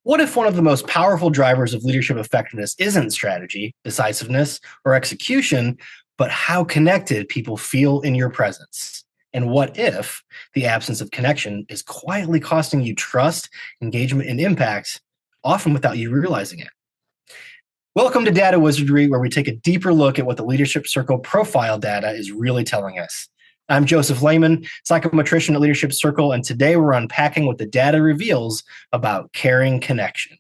What if one of the most powerful drivers of leadership effectiveness isn't strategy, decisiveness, or execution, but how connected people feel in your presence? And what if the absence of connection is quietly costing you trust, engagement, and impact, often without you realizing it? Welcome to Data Wizardry, where we take a deeper look at what the Leadership Circle profile data is really telling us. I'm Joseph Leman, psychometrician at Leadership Circle, and today we're unpacking what the data reveals about caring connection.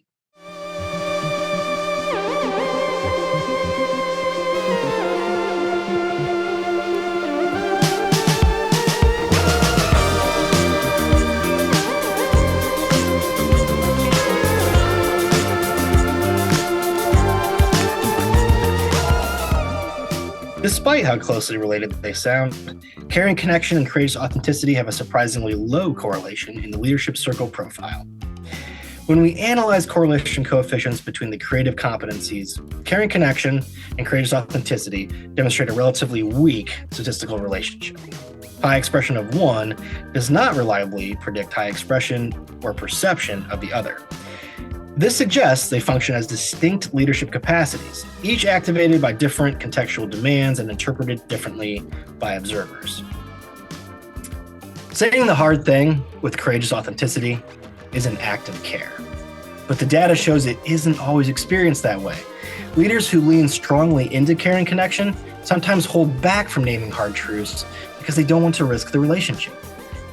Despite how closely related they sound, caring connection and courageous authenticity have a surprisingly low correlation in the Leadership Circle profile. When we analyze correlation coefficients between the creative competencies, caring connection and courageous authenticity demonstrate a relatively weak statistical relationship. High expression of one does not reliably predict high expression or perception of the other. This suggests they function as distinct leadership capacities, each activated by different contextual demands and interpreted differently by observers. Saying the hard thing with courageous authenticity is an act of care, but the data shows it isn't always experienced that way. Leaders who lean strongly into caring connection sometimes hold back from naming hard truths because they don't want to risk the relationship.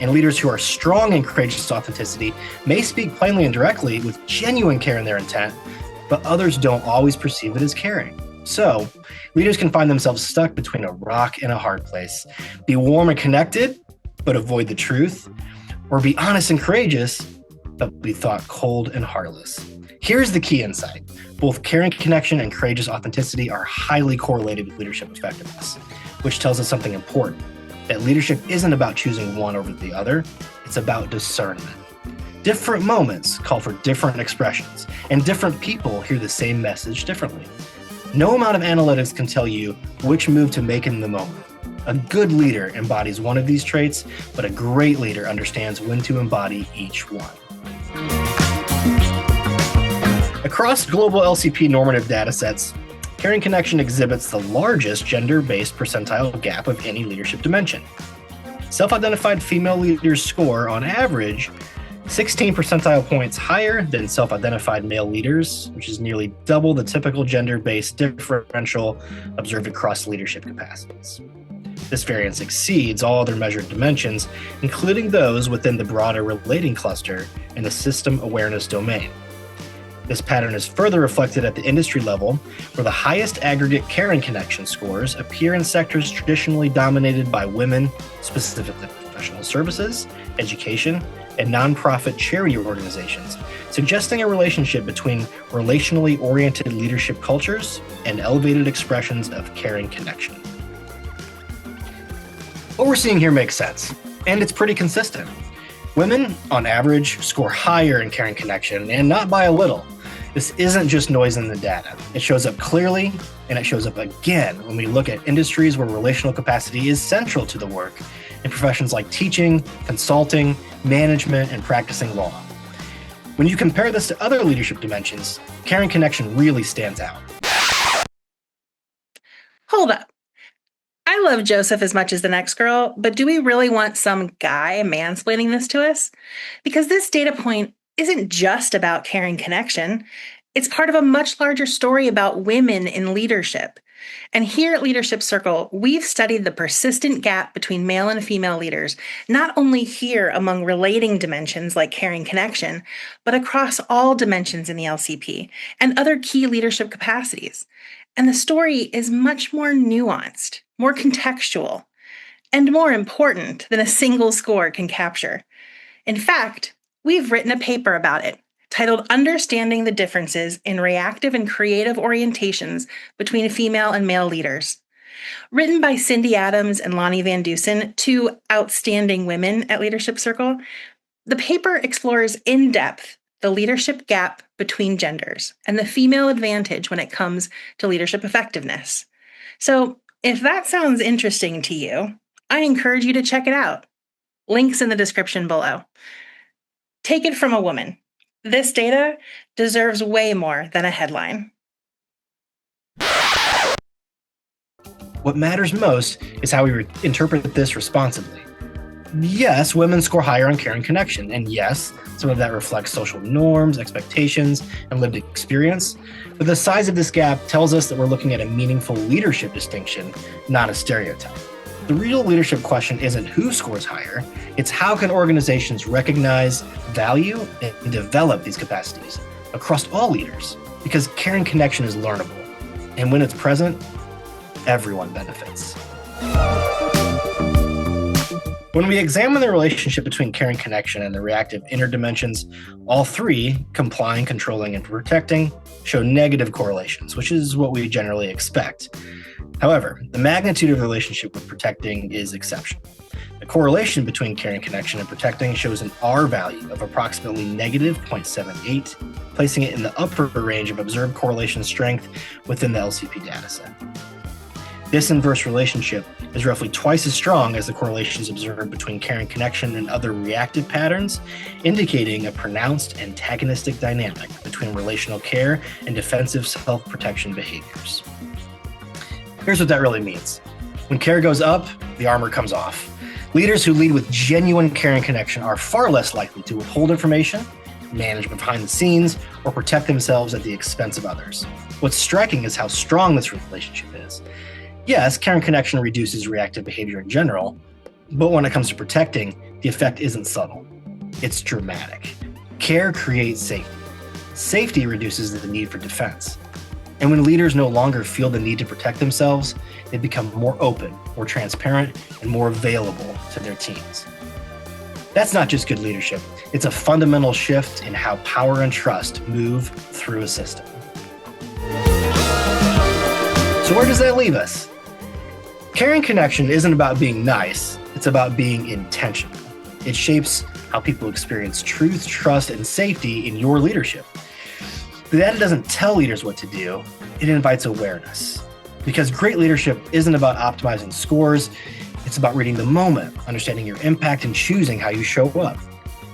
And leaders who are strong in courageous authenticity may speak plainly and directly with genuine care in their intent, but others don't always perceive it as caring. So, leaders can find themselves stuck between a rock and a hard place. Be warm and connected, but avoid the truth, or be honest and courageous, but be thought cold and heartless. Here's the key insight. Both caring connection and courageous authenticity are highly correlated with leadership effectiveness, which tells us something important. That leadership isn't about choosing one over the other, it's about discernment. Different moments call for different expressions, and different people hear the same message differently. No amount of analytics can tell you which move to make in the moment. A good leader embodies one of these traits, but a great leader understands when to embody each one. Across global LCP normative datasets, caring connection exhibits the largest gender-based percentile gap of any leadership dimension. Self-identified female leaders score, on average, 16 percentile points higher than self-identified male leaders, which is nearly double the typical gender-based differential observed across leadership capacities. This variance exceeds all other measured dimensions, including those within the broader relating cluster and the system awareness domain. This pattern is further reflected at the industry level, where the highest aggregate caring connection scores appear in sectors traditionally dominated by women, specifically professional services, education, and nonprofit charity organizations, suggesting a relationship between relationally oriented leadership cultures and elevated expressions of caring connection. What we're seeing here makes sense, and it's pretty consistent. Women, on average, score higher in caring connection, and not by a little. This isn't just noise in the data. It shows up clearly, and it shows up again when we look at industries where relational capacity is central to the work, in professions like teaching, consulting, management, and practicing law. When you compare this to other leadership dimensions, caring connection really stands out. Hold up. I love Joseph as much as the next girl, but do we really want some guy mansplaining this to us? Because this data point isn't just about caring connection. It's part of a much larger story about women in leadership. And here at Leadership Circle, we've studied the persistent gap between male and female leaders, not only here among relating dimensions like caring connection, but across all dimensions in the LCP and other key leadership capacities. And the story is much more nuanced, more contextual, and more important than a single score can capture. In fact, we've written a paper about it, titled Understanding the Differences in Reactive and Creative Orientations Between Female and Male Leaders. Written by Cindy Adams and Lonnie Van Dusen, two outstanding women at Leadership Circle, the paper explores in depth the leadership gap between genders and the female advantage when it comes to leadership effectiveness. So, if that sounds interesting to you, I encourage you to check it out. Links in the description below. Take it from a woman. This data deserves way more than a headline. What matters most is how we interpret this responsibly. Yes, women score higher on care and connection, and yes, some of that reflects social norms, expectations, and lived experience. But the size of this gap tells us that we're looking at a meaningful leadership distinction, not a stereotype. The real leadership question isn't who scores higher, it's how can organizations recognize, value, and develop these capacities across all leaders, because care and connection is learnable. And when it's present, everyone benefits. When we examine the relationship between care and connection and the reactive inner dimensions, all three, complying, controlling, and protecting, show negative correlations, which is what we generally expect. However, the magnitude of the relationship with protecting is exceptional. The correlation between care and connection and protecting shows an R value of approximately negative 0.78, placing it in the upper range of observed correlation strength within the LCP dataset. This inverse relationship is roughly twice as strong as the correlations observed between care and connection and other reactive patterns, indicating a pronounced antagonistic dynamic between relational care and defensive self-protection behaviors. Here's what that really means. When care goes up, the armor comes off. Leaders who lead with genuine care and connection are far less likely to withhold information, manage behind the scenes, or protect themselves at the expense of others. What's striking is how strong this relationship is. Yes, care and connection reduces reactive behavior in general, but when it comes to protecting, the effect isn't subtle. It's dramatic. Care creates safety. Safety reduces the need for defense. And when leaders no longer feel the need to protect themselves, they become more open, more transparent, and more available to their teams. That's not just good leadership. It's a fundamental shift in how power and trust move through a system. So where does that leave us? Care and connection isn't about being nice, it's about being intentional. It shapes how people experience truth, trust, and safety in your leadership. The data doesn't tell leaders what to do, it invites awareness. Because great leadership isn't about optimizing scores, it's about reading the moment, understanding your impact, and choosing how you show up.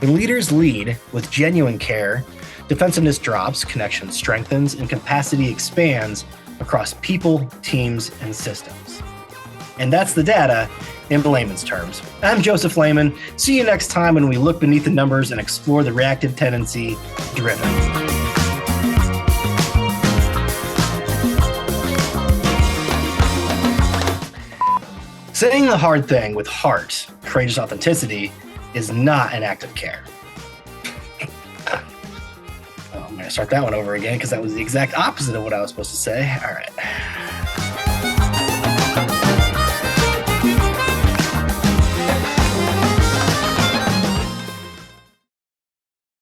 When leaders lead with genuine care, defensiveness drops, connection strengthens, and capacity expands across people, teams, and systems. And that's the data in layman's terms. I'm Joseph Leman. See you next time when we look beneath the numbers and explore the reactive tendency driven. Saying the hard thing with heart, courageous authenticity, is not an act of care. I'm going to start that one over again because that was the exact opposite of what I was supposed to say. All right.